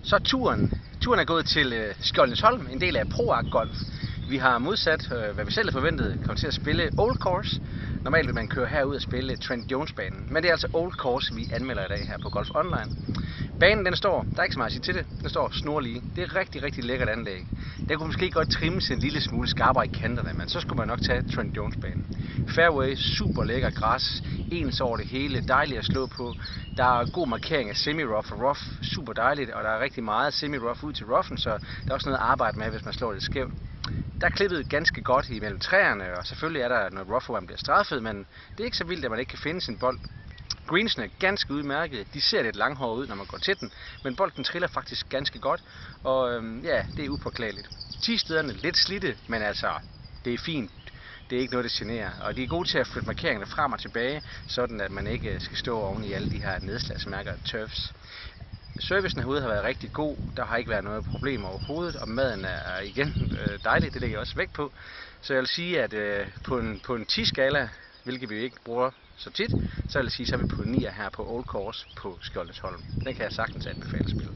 Så turen er gået til Skjoldensholm, en del af ProArt Golf. Vi har modsat, hvad vi selv havde forventet, kommet til at spille Old Course. Normalt vil man køre herud og spille Trent Jones-banen, men det er altså Old Course, vi anmelder i dag her på Golf Online. Banen den står, der er ikke så meget at sige til det, den står snorlige. Det er rigtig, rigtig lækkert anlæg. Der kunne måske godt trimmes en lille smule skarpere i kanterne, men så skulle man nok tage Trent Jones-banen. Fairway, super lækker græs, ens over det hele, dejligt at slå på. Der er god markering af semi-rough og rough, super dejligt, og der er rigtig meget semi-rough ud til roughen, så der er også noget at arbejde med, hvis man slår lidt skævt. Der er klippet ganske godt imellem træerne, og selvfølgelig er der noget rough, hvor man bliver straffet, men det er ikke så vildt, at man ikke kan finde sin bold. Greensene er ganske udmærket. De ser lidt langhåret ud, når man går til den, men bolden triller faktisk ganske godt, og ja, det er upåklageligt. 10 stederne lidt slidte, men altså, det er fint. Det er ikke noget, der generer, og de er gode til at flytte markeringerne frem og tilbage, sådan at man ikke skal stå oven i alle de her nedslagsmærker af turfs. Servicen herude har været rigtig god, der har ikke været noget problem overhovedet, og maden er igen dejlig, det lægger jeg også vægt på. Så jeg vil sige, at på en 10-skala, hvilket vi ikke bruger så tit, så vil jeg sige, så er vi på 9 her på Old Course på Skjoldensholm. Den kan jeg sagtens anbefale at spille.